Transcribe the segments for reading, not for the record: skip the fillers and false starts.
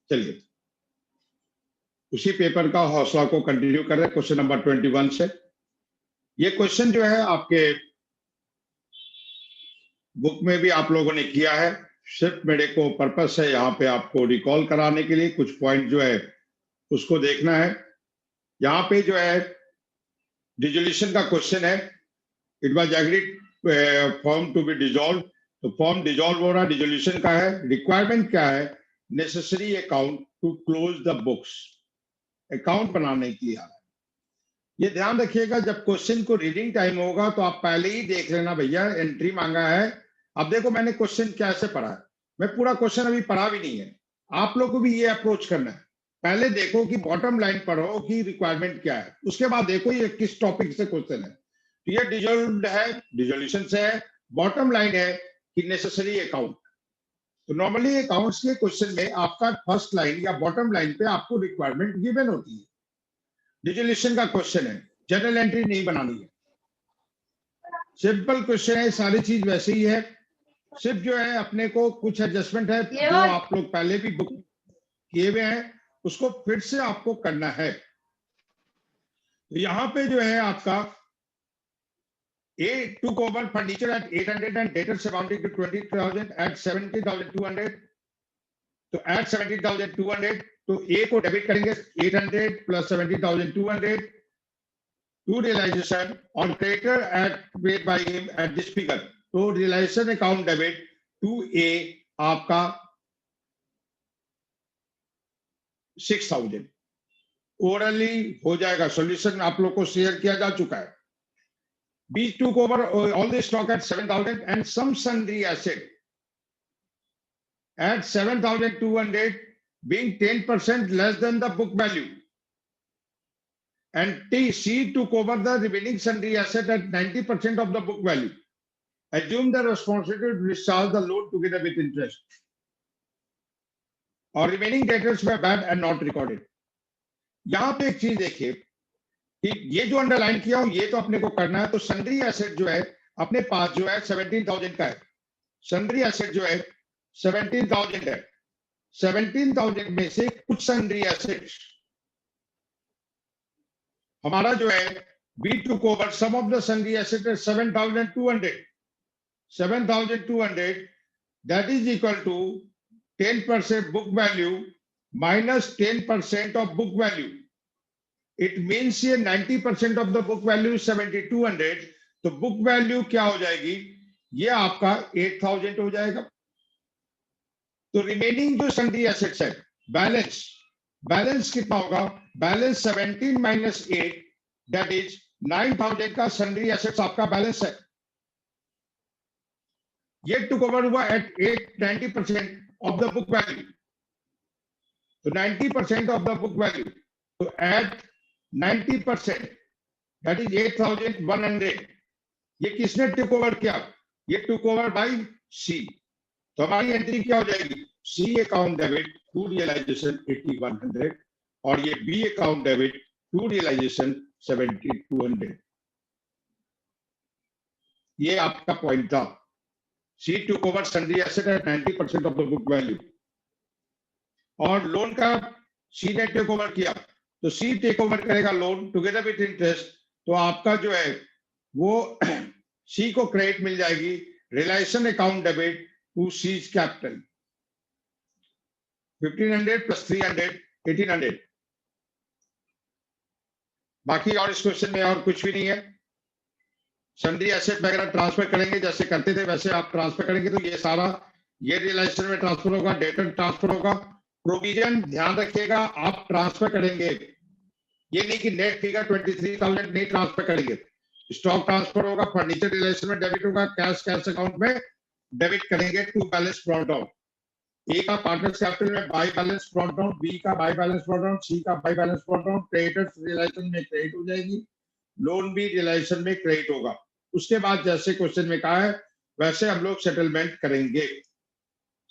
चलिए उसी पेपर का हौसला को कंटिन्यू कर रहे हैं क्वेश्चन नंबर 21 से। ये क्वेश्चन जो है आपके बुक में भी आप लोगों ने किया है, सिर्फ मेरे को पर्पस है यहाँ पे आपको रिकॉल कराने के लिए, कुछ पॉइंट जो है उसको देखना है। यहाँ पे जो है डिसोल्यूशन का क्वेश्चन है, it was agreed firm to be dissolve, तो फॉर्म डिसॉल्व हो रहा, डिसोल्यूशन का है। रिक्वायरमेंट क्या है? Necessary account to close the books, account बनाने की है। ये ध्यान रखिएगा, जब क्वेश्चन को रीडिंग टाइम होगा तो आप पहले ही देख लेना भैया एंट्री मांगा है। अब देखो मैंने क्वेश्चन कैसे पढ़ा है, मैं पूरा क्वेश्चन अभी पढ़ा भी नहीं है, आप लोग को भी ये अप्रोच करना है। पहले देखो कि बॉटम लाइन पढ़ो कि रिक्वायरमेंट क्या है, उसके बाद देखो ये किस टॉपिक से क्वेश्चन है। तो ये डिसॉल्व्ड है, डिसोल्यूशन से है। बॉटम लाइन है कि नेसेसरी अकाउंट। तो नॉर्मली अकाउंट्स के क्वेश्चन में आपका फर्स्ट लाइन या बॉटम लाइन पे आपको रिक्वायरमेंट गिवन होती है। डिसोल्यूशन का क्वेश्चन है, जनरल एंट्री नहीं बनानी है, सिंपल क्वेश्चन है, सारी चीज वैसे ही है। सिर्फ जो है अपने को कुछ एडजस्टमेंट है जो आप लोग पहले भी बुक किए हुए हैं, उसको फिर से आपको करना है। तो यहाँ पे जो है आपका A took over furniture at 800 and debtors amounting to 20,000 at 70,200. तो at 70,200 तो A को डेबिट करेंगे 800 plus 70,200 to realization और creditor at paid by him at this figure। तो realization account debit to A आपका 6,000 ओरली हो जाएगा। सॉल्यूशन आप लोग को शेयर किया जा चुका है। B took over all the stock at 7,000 and some sundry asset at 7,200 being 10% less than the book value. And C took over the remaining sundry asset at 90% of the book value. Assume the responsibility to discharge the loan together with interest. Or remaining debtors were bad and not recorded. यहाँ पे एक चीज देखिए कि ये जो underline किया हूं ये तो अपने को करना है। तो सन्ड्री एसेट जो है अपने पास जो है 17,000 का है, सन्ड्री एसेट जो है 17,000 है। 17,000 में से कुछ सन्ड्री एसेट हमारा जो है B to over some of the sundry asset 7,200 that is equal to 10% book value minus 10% of book value. It means ये 90% ऑफ द बुक वैल्यू 7,200, तो बुक वैल्यू क्या हो जाएगी? ये आपका 8,000 हो जाएगा। तो रिमेनिंग जो सन्ड्री एसेट्स है, बैलेंस कितना होगा? बैलेंस 17 माइनस 8 दैट इज 9,000 का सन्ड्री एसेट्स आपका बैलेंस है। ये टुक ओवर हुआ at 90% of the book value. तो 90% ऑफ द बुक वैल्यू, तो एट 90% that is 8,100। ये किसने टेक ओवर किया? ये टुक ओवर बाय सी। तो हमारी एंट्री क्या हो जाएगी? C account debit to realisation 8,100 और ये B account debit to realisation 7,200। ये आपका पॉइंट था। C took over sundry asset at 90% of the book value और लोन का सी ने टेक ओवर किया, तो सी टेक ओवर करेगा लोन टुगेदर विथ इंटरेस्ट। तो आपका जो है वो सी को क्रेडिट मिल जाएगी, realisation account debit to C's capital 1,500 plus 300 1,800। बाकी और इस क्वेश्चन में और कुछ भी नहीं है। सन्ड्री एसेट वगैरह ट्रांसफर करेंगे जैसे करते थे वैसे आप ट्रांसफर करेंगे, तो ये सारा ये रिलेशन में ट्रांसफर होगा, डेटर ट्रांसफर होगा। प्रोविजन ध्यान रखिएगा, आप ट्रांसफर करेंगे, ये नहीं कि नेट फिगर 23,000 नहीं ट्रांसफर करेंगे। स्टॉक ट्रांसफर होगा, फर्नीचर रिलेशन में डेबिट होगा, कैश अकाउंट में डेबिट करेंगे to balance brought down. A का पार्टनर्स कैपिटल में by balance brought down, B का by balance brought down, C का by balance brought down. Creditors realisation में क्रेडिट हो जाएगी, लोन भी रिलेशन में क्रेडिट होगा। उसके बाद जैसे क्वेश्चन में कहा है वैसे हम लोग सेटलमेंट करेंगे।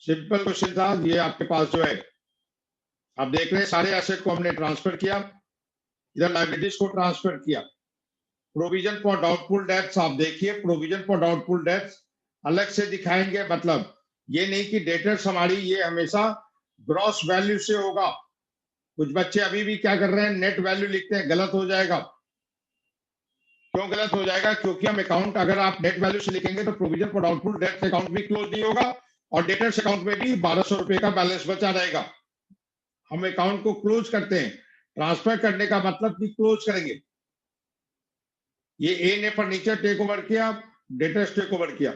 सिंपल क्वेश्चन था ये। आपके पास जो है आप देख रहे हैं सारे एसेट को हमने ट्रांसफर किया, इधर लायबिलिटीज को ट्रांसफर किया। प्रोविजन फॉर डाउटफुल डेट्स आप देखिए, प्रोविजन फॉर डाउटफुल डेट्स अलग से दिखाएंगे, मतलब ये नहीं कि डेटर्स हमारी ये हमेशा ग्रॉस वैल्यू से होगा। कुछ बच्चे अभी भी क्या कर रहे हैं, नेट वैल्यू लिखते हैं, गलत हो जाएगा। क्यों गलत हो जाएगा? क्योंकि हम अकाउंट अगर आप नेट वैल्यू से लिखेंगे तो provision for doubtful debts account भी क्लोज नहीं होगा और डेटर्स अकाउंट में भी 1200 रुपए का बैलेंस बचा रहेगा। हम अकाउंट को क्लोज करते हैं, ट्रांसफर करने का मतलब कि क्लोज करेंगे। ये ए ने फर्नीचर टेक ओवर किया, डेटर्स टेक ओवर किया,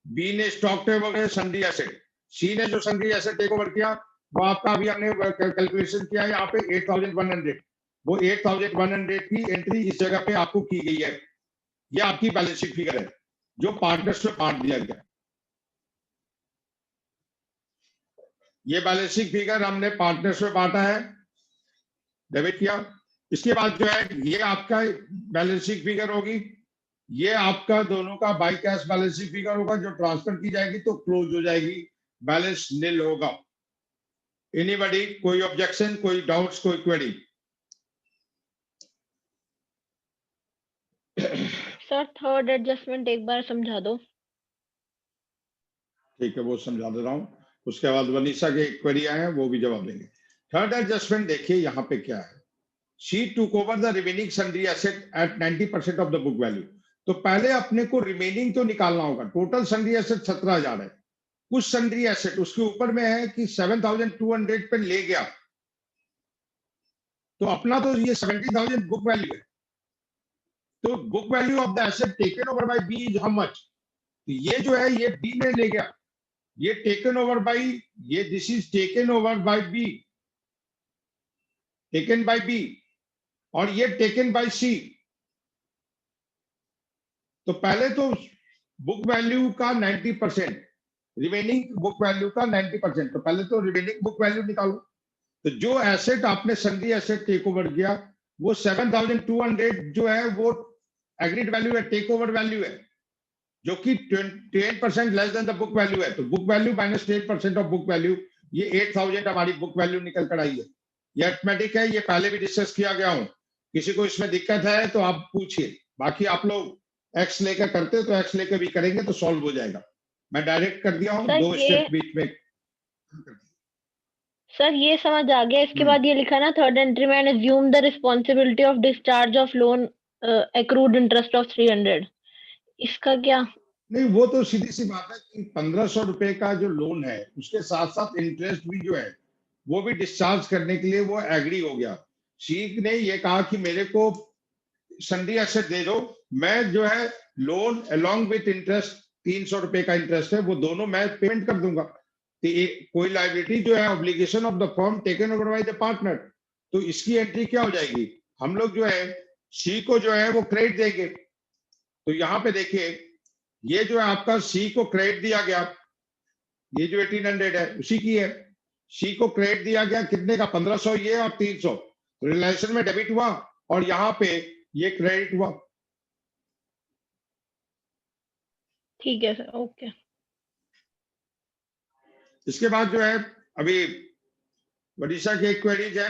बी ने स्टॉक टेक ओवर किया, सन्ड्री एसेट, सी ने जो सन्ड्री एसेट टेक ओवर किया वो आपका अभी हमने कैलकुलेशन किया यहाँ पे 8100, वो 8100 की एंट्री इस जगह पे आपको की गई है। ये आपकी बैलेंस शीट फिगर है जो पार्टनर्स में बांट दिया गया। ये बैलेंस शीट फिगर हमने पार्टनर्स में बांटा है, डेबिट किया। इसके बाद जो है ये आपका बैलेंस शीट फिगर होगी, ये आपका दोनों का by cash balance sheet figure होगा जो ट्रांसफर की जाएगी तो क्लोज हो जाएगी, बैलेंस नील होगा। एनीबॉडी, कोई ऑब्जेक्शन, कोई डाउट्स, कोई क्वेरी? सर थर्ड एडजस्टमेंट एक बार समझा दो। ठीक है, वो समझा दे रहा हूं। उसके बाद वनीसा के क्वेरी आए हैं, वो भी जवाब देंगे। थर्ड एडजस्टमेंट देखिए यहाँ पे क्या है, she took over the remaining sundry asset at 90% of the book value. तो पहले अपने को रिमेनिंग तो निकालना होगा। टोटल सन्ड्री एसेट 17,000 है, कुछ सन्ड्री एसेट उसके ऊपर में है कि 7,200 पे ले गया, तो अपना तो ये 70,000 बुक वैल्यू है। तो book value of the asset taken over by B is how much? ये जो है ये बी ने ले गया, ये टेकन ओवर बाय, ये this is taken over by B, taken by B, और ये टेकन बाय सी। तो पहले तो बुक वैल्यू का 90%, रिमेनिंग बुक वैल्यू का 90%, तो पहले तो रिमेनिंग बुक वैल्यू निकालो। तो जो एसेट आपने सन्ड्री एसेट टेक ओवर किया वो 7,200 जो है वो एग्रीड वैल्यू है, टेक ओवर वैल्यू है, जो कि 10% less than the book value है। तो book value minus 10% of book value, ये 8,000 हमारी बुक वैल्यू निकल कर आई है। ये अरिथमेटिक है, ये पहले भी डिस्कस किया गया हूं। किसी को इसमें दिक्कत है तो आप पूछिए, बाकी आप लोग एक्स लेकर करते तो एक्स लेकर भी करेंगे तो सॉल्व हो जाएगा। मैं डायरेक्ट कर दिया हूं, सर 2 स्टेप बीच में। सर ये समझ आ गया। इसके बाद ये लिखा ना थर्ड एंट्री में, assume the responsibility of discharge of loan accrued interest of 300, इसका क्या? नहीं, वो तो सीधी सी बात है कि 1,500 रुपए का जो लोन है उसके साथ साथ इंटरेस्ट भी जो है वो भी डिस्चार्ज करने के लिए वो एग्री हो गया। शीख ने ये कहा कि मेरे को सन्ड्री एसेट दे दो, मैं जो है लोन अलोंग विथ इंटरेस्ट 300 रुपए का इंटरेस्ट है वो दोनों मैं पेमेंट कर दूंगा। तो कोई लाइबिलिटी जो है obligation of the firm taken over by the partner, तो इसकी एंट्री क्या हो जाएगी, हम लोग जो है सी को जो है वो क्रेडिट देंगे। तो यहाँ पे देखिए ये जो है आपका सी को क्रेडिट दिया गया, ये जो 1800 है उसी की है। सी को क्रेडिट दिया गया कितने का, 1500 ये और 300, रिलेशन में डेबिट हुआ और यहाँ पे ये क्रेडिट हुआ। ठीक है सर, ओके। इसके बाद जो है अभी वनीसा की एक क्वेरीज है,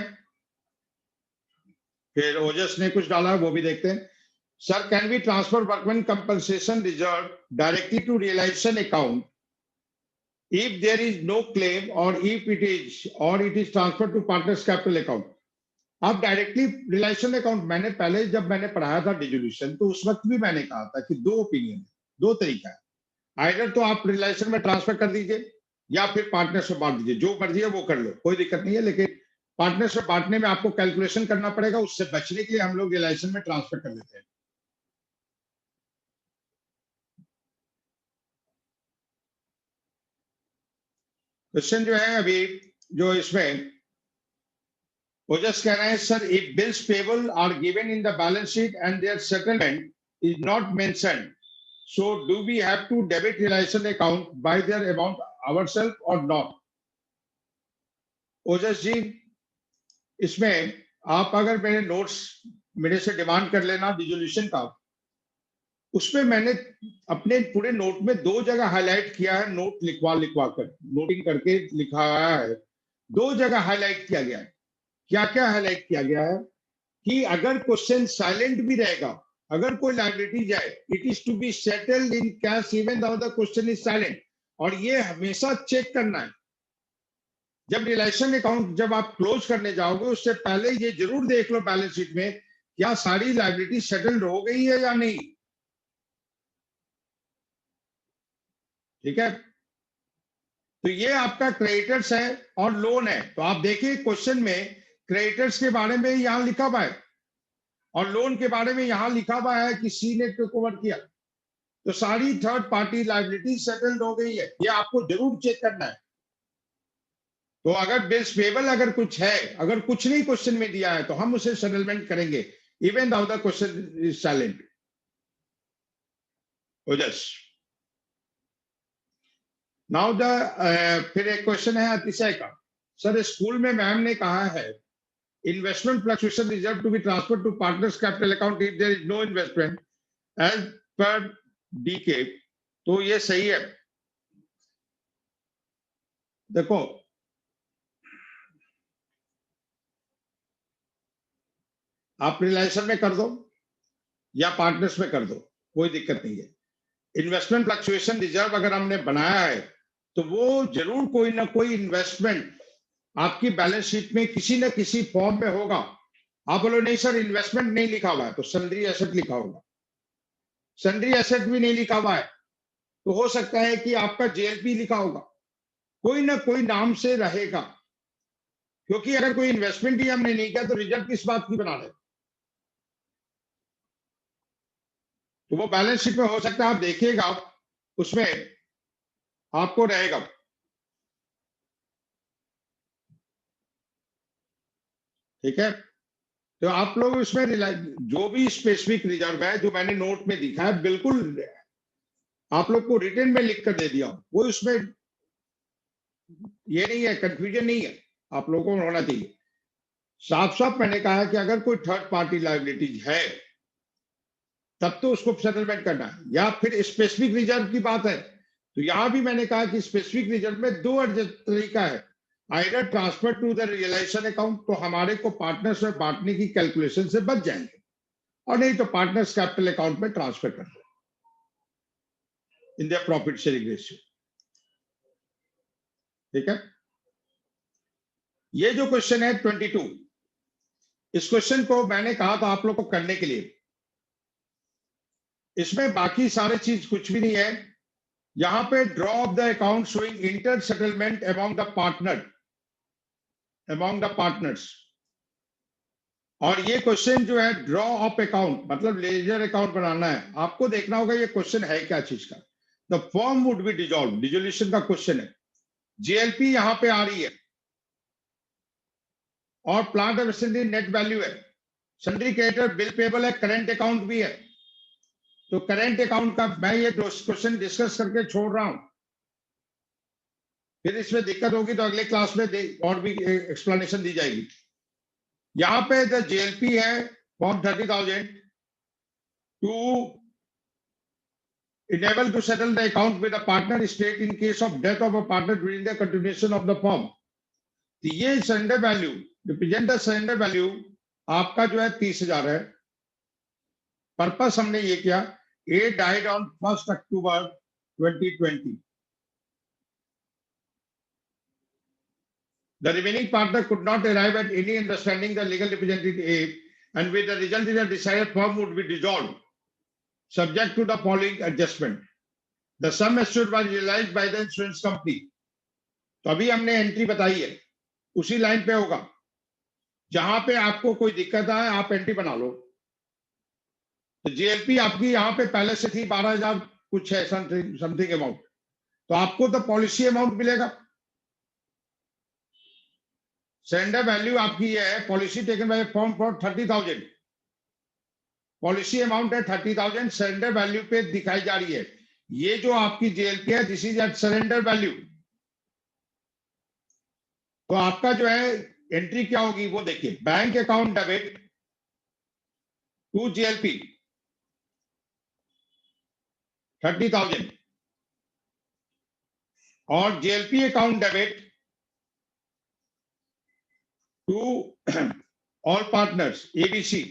फिर ओजस ने कुछ डाला वो भी देखते हैं। Sir, can we transfer workman compensation reserve directly to realisation account if there is no claim or if it is transferred to partners capital account? आप डायरेक्टली रिलेशन अकाउंट, मैंने पहले जब मैंने पढ़ाया था डिजोल्यूशन तो उस वक्त भी मैंने कहा था कि दो ओपिनियन, दो तरीका है, आइदर तो आप रिलेशन में ट्रांसफर कर दीजिए या फिर पार्टनर्स में बांट दीजिए, जो मर्जी है वो कर लो, कोई दिक्कत नहीं है। लेकिन पार्टनर्स में बांटने में आपको कैलकुलेशन करना पड़ेगा, उससे बचने के लिए हम लोग रिलेशन में ट्रांसफर कर देते हैं। क्वेश्चन जो है अभी जो इसमें ओजस कह रहे हैं, sir if bills payable are given in the balance sheet and their settlement is not mentioned, so do we have to debit realisation account by their amount ourselves और नॉट? ओजस जी, इसमें आप अगर मेरे नोट्स मेरे से डिमांड कर लेना dissolution का, उसमें मैंने अपने पूरे नोट में दो जगह हाईलाइट किया है, नोट लिखवा कर नोटिंग करके लिखा है, दो जगह हाईलाइट किया गया है। क्या क्या हाईलाइट किया गया है कि अगर क्वेश्चन साइलेंट भी रहेगा, अगर कोई लायबिलिटी जाए, it is to be settled in cash even though the question is silent, और ये हमेशा चेक करना है जब रिलेशन अकाउंट जब आप क्लोज करने जाओगे उससे पहले ये जरूर देख लो बैलेंस शीट में क्या सारी लायबिलिटी सेटल्ड हो गई है या नहीं। ठीक है, तो ये आपका क्रेडिटर्स है और लोन है। तो आप देखिए क्वेश्चन में क्रेडिटर्स के बारे में यहां लिखा हुआ है और लोन के बारे में यहां लिखा हुआ है कि सी ने कवर किया, तो सारी थर्ड पार्टी लायबिलिटी सेटल्ड हो गई है, ये आपको जरूर चेक करना है। तो अगर बिल्स पेबल अगर कुछ है, अगर कुछ नहीं क्वेश्चन में दिया है तो हम उसे सेटलमेंट करेंगे even though the question is silent. Ojas now the फिर एक क्वेश्चन है अतिशय का। सर स्कूल में मैम ने कहा है investment fluctuation reserve to be transfer to partners capital account if there is no investment as per DK, तो ये सही है। देखो आप रिलेशन में कर दो या पार्टनर्स में कर दो, कोई दिक्कत नहीं है। इन्वेस्टमेंट फ्लक्चुएशन रिजर्व अगर हमने बनाया है तो वो जरूर कोई ना कोई इन्वेस्टमेंट आपकी बैलेंस शीट में किसी न किसी फॉर्म में होगा। आप बोलो नहीं सर इन्वेस्टमेंट नहीं लिखा हुआ है, तो सन्ड्री एसेट लिखा होगा। सन्ड्री एसेट भी नहीं लिखा हुआ है तो हो सकता है कि आपका जेएलपी लिखा होगा, कोई ना कोई नाम से रहेगा, क्योंकि अगर कोई इन्वेस्टमेंट ही हमने नहीं किया तो रिजर्व किस बात की बना रहे। तो वो बैलेंस शीट में हो सकता है, आप देखिएगा उसमें आपको रहेगा। ठीक है, तो आप लोग उसमें जो भी स्पेसिफिक रिजर्व है जो मैंने नोट में दिखा है बिल्कुल आप लोग को रिटर्न में लिख कर दे दिया, वो उसमें ये नहीं है, कंफ्यूजन नहीं है, आप लोगों को होना चाहिए। साफ साफ मैंने कहा है कि अगर कोई थर्ड पार्टी लायबिलिटीज है तब तो उसको सेटलमेंट करना है, या फिर स्पेसिफिक रिजर्व की बात है तो यहां भी मैंने कहा कि स्पेसिफिक रिजर्व में दो तरीका है, either transfer to the realisation account, तो हमारे को पार्टनर्स में बांटने की कैलकुलेशन से बच जाएंगे, और नहीं तो पार्टनर्स कैपिटल अकाउंट में ट्रांसफर कर दो in the profit sharing ratio. ठीक है, ये जो क्वेश्चन है 22, इस क्वेश्चन को मैंने कहा था आप लोग को करने के लिए, इसमें बाकी सारे चीज कुछ भी नहीं है। यहां पे draw of the account showing inter settlement among the partners, और ये क्वेश्चन जो है ड्रॉ ऑफ अकाउंट मतलब लेजर अकाउंट बनाना है। आपको देखना होगा ये क्वेश्चन है क्या चीज का। The form would be dissolve, dissolution का क्वेश्चन है। जीएलपी यहां पे आ रही है और प्लांट और मशीनरी नेट वैल्यू है, सन्ड्री क्रेडिटर बिल पेबल है, करंट अकाउंट भी है। तो करंट अकाउंट का मैं ये क्वेश्चन डिस्कस करके छोड़ रहा हूं, फिर इसमें दिक्कत होगी तो अगले क्लास में और भी एक्सप्लेनेशन दी जाएगी। यहां पे द जेएलपी है for 30,000 to enable to settle the account with a partner state in case of death of a partner during the continuation of the firm। तो ये surrender value represent the surrender value आपका जो है 30,000 है। Purpose हमने ये किया, A died on 1 October 2020। The remaining partner could not arrive at any understanding the legal representative A, and with the result is a desired firm would be dissolved subject to the following adjustment. The sum assured was realized by the insurance company। तो अभी हमने entry बताई है, उसी line पे होगा, जहां पे आपको कोई दिक्कत आए आप एंट्री बना लो। तो जेएलपी आपकी यहां पे पहले से थी 12,000 कुछ है समथिंग अमाउंट, तो आपको तो पॉलिसी अमाउंट मिलेगा। सरेंडर वैल्यू आपकी ये है, policy taken by form for 30,000, policy amount है 30,000, सरेंडर वैल्यू पे दिखाई जा रही है। ये जो आपकी जेएलपी है this is at surrender value. तो आपका जो है एंट्री क्या होगी वो देखिए, bank account debit to JLP 30,000 और JLP account debit to all partners ABC.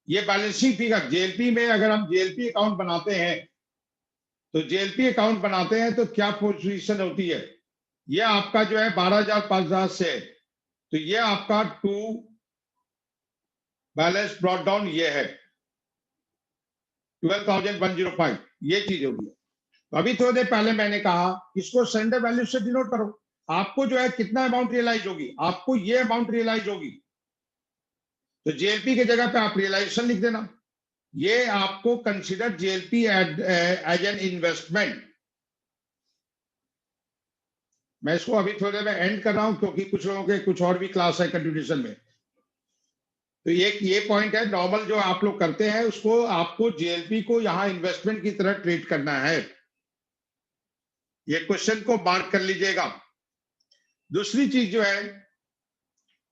ये बैलेंसिंग फिगर जेएलपी में अगर हम जेएलपी अकाउंट बनाते हैं तो जेएलपी अकाउंट बनाते हैं तो क्या पोजीशन होती है, ये आपका जो है 12,500 से, तो ये आपका टू बैलेंस ब्रॉट डाउन ये है 12,105, ये चीज होगी। तो अभी थोड़ी देर पहले मैंने कहा इसको सरेंडर वैल्यू से डिनोट करो, आपको जो है कितना अमाउंट रियलाइज होगी, आपको ये अमाउंट रियलाइज होगी, तो जेएलपी की जगह पे आप रियलाइजेशन लिख देना। ये आपको consider JLP as an investment. मैं इसको अभी थोड़ी देर में एंड कर रहा हूं क्योंकि कुछ लोगों के कुछ और भी क्लास है कंटिन्यूएशन में। तो ये पॉइंट है, नॉर्मल जो आप लोग करते हैं उसको आपको जेएलपी को यहां इन्वेस्टमेंट की तरह ट्रीट करना है। ये क्वेश्चन को मार्क कर लीजिएगा। दूसरी चीज जो है,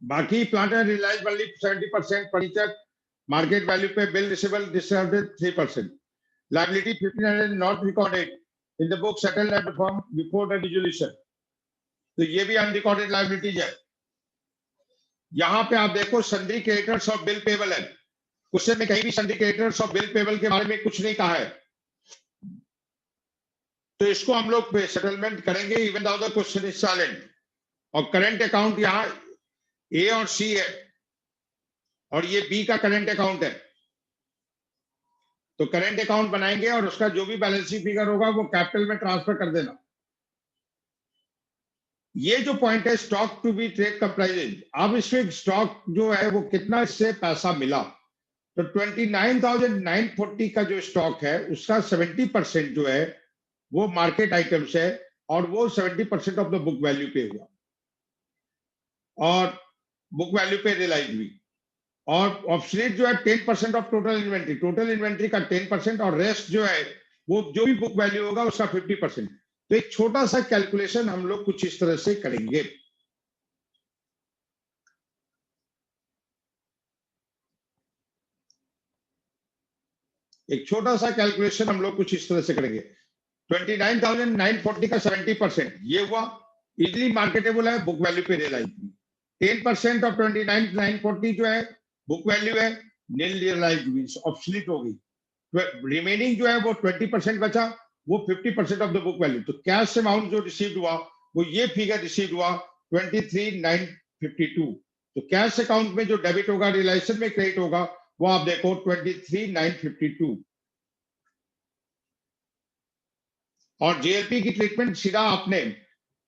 बाकी plant and reliance value 70%, furniture market value पे bill receivable discounted 3%, liability 1500 not recorded in the book settled at the firm before the dissolution, तो ये भी अनरिकॉर्डेड लायबिलिटीज है। यहां पे आप देखो सन्ड्री क्रेडिटर्स और बिल पेबल है, क्वेश्चन में कहीं भी सन्ड्री क्रेडिटर्स और बिल पेबल के बारे में कुछ नहीं कहा है, तो इसको हम लोग सेटलमेंट करेंगे even though the question is silent. और करंट अकाउंट यहाँ ए और सी है और ये बी का करंट अकाउंट है, तो करंट अकाउंट बनाएंगे और उसका जो भी बैलेंसिंग फिगर होगा वो कैपिटल में ट्रांसफर कर देना। ये जो पॉइंट है stock to be trade comprises, अब इसमें स्टॉक जो है वो कितना इससे पैसा मिला, तो 29,940 का जो स्टॉक है उसका 70% जो है वो मार्केट आइटम्स है और वो 70% ऑफ द बुक वैल्यू पे हुआ और बुक वैल्यू पे रियलाइज हुई। और ऑब्सोल्यूट जो है 10% ऑफ टोटल इन्वेंट्री का 10% और रेस्ट जो है वो जो भी बुक वैल्यू होगा उसका 50%। तो एक छोटा सा कैलकुलेशन हम लोग कुछ इस तरह से करेंगे। एक छोटा सा कैलकुलेशन हम लोग कुछ इस तरह से करेंगे। 29,940 का 70% ये हुआ, इजिली मार्केटेबल है, बुक वैल्यू पे रियलाइज हुई। 10% ऑफ 29,940 जो है बुक वैल्यू है, नील रियलाइज हुई, ऑब्सोल्यूट हो गई। रिमेनिंग जो है वो 20% बचा, वो 50% ऑफ द बुक वैल्यू। तो कैश अमाउंट जो रिसीव हुआ वो ये फिगर रिसीव हुआ 23,952। तो कैश अकाउंट में जो डेबिट होगा, रियलाइजेशन में क्रेडिट होगा, वो आप देखो 23,952। और जेएलपी की ट्रीटमेंट सीधा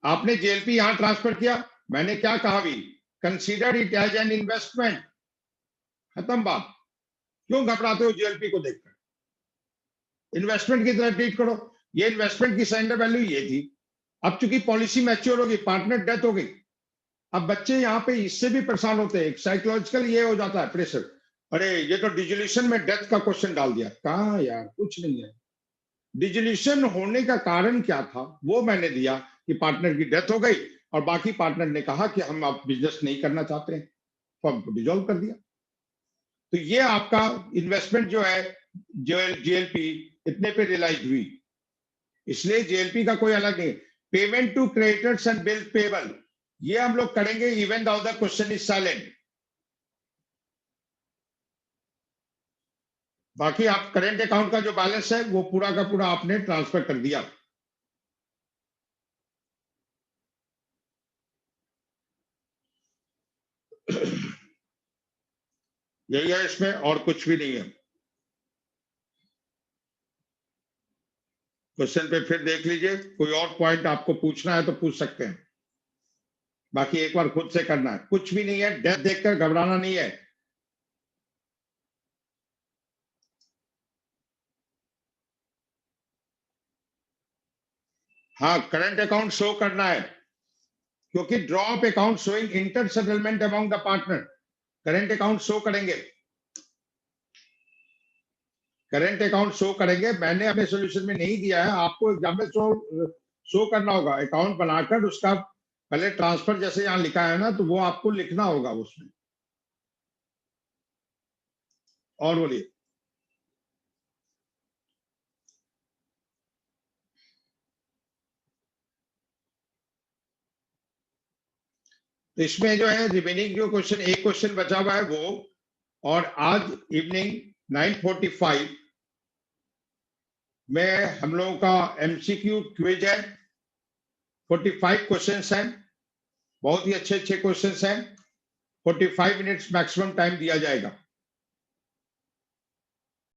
आपने जेएलपी यहां ट्रांसफर किया, मैंने क्या कहा भी, consider it as an investment, खत्म बात। क्यों घबराते हो जेएलपी को देखकर, इन्वेस्टमेंट की तरह ट्रीट करो। ये इन्वेस्टमेंट की सरेंडर वैल्यू ये थी। अब चूंकि पॉलिसी मैच्योर होगी, पार्टनर डेथ हो गई, अब बच्चे यहाँ पे इससे भी परेशान होते हैं, साइकोलॉजिकल ये हो जाता है प्रेशर, अरे ये तो डिजोल्यूशन में डेथ का क्वेश्चन डाल दिया। कहा यार कुछ नहीं है, डिजोल्यूशन होने का कारण क्या था वो मैंने दिया कि पार्टनर की डेथ हो गई और बाकी पार्टनर ने कहा कि हम अब बिजनेस नहीं करना चाहते हैं, फर्म को डिजोल्व कर दिया। तो ये आपका इन्वेस्टमेंट जो है जेएलपी इतने पे रियलाइज हुई, इसलिए जेएलपी का कोई अलग नहीं। Payment to creditors and bill payable ये हम लोग करेंगे even though the question is silent. बाकी आप करेंट अकाउंट का जो बैलेंस है वो पूरा का पूरा आपने ट्रांसफर कर दिया। यही है इसमें, और कुछ भी नहीं है। क्वेश्चन पे फिर देख लीजिए, कोई और पॉइंट आपको पूछना है तो पूछ सकते हैं, बाकी एक बार खुद से करना है, कुछ भी नहीं है, डेथ देखकर घबराना नहीं है। हाँ करंट अकाउंट शो करना है क्योंकि draw up account showing inter settlement among the partner, current account show करेंगे, करंट अकाउंट शो करेंगे। मैंने अपने सॉल्यूशन में नहीं दिया है, आपको एग्जाम में शो करना होगा, अकाउंट बनाकर उसका पहले ट्रांसफर जैसे यहाँ लिखा है ना, तो वो आपको लिखना होगा उसमें। और बोलिए। तो इसमें जो है रिमेनिंग जो क्वेश्चन, एक क्वेश्चन बचा हुआ है वो, और आज इवनिंग 9:45 में हम लोगों का एमसीक्यू क्विज है 45 क्वेश्चंस हैं, बहुत ही अच्छे क्वेश्चंस हैं। 45 मिनट्स मैक्सिमम टाइम दिया जाएगा।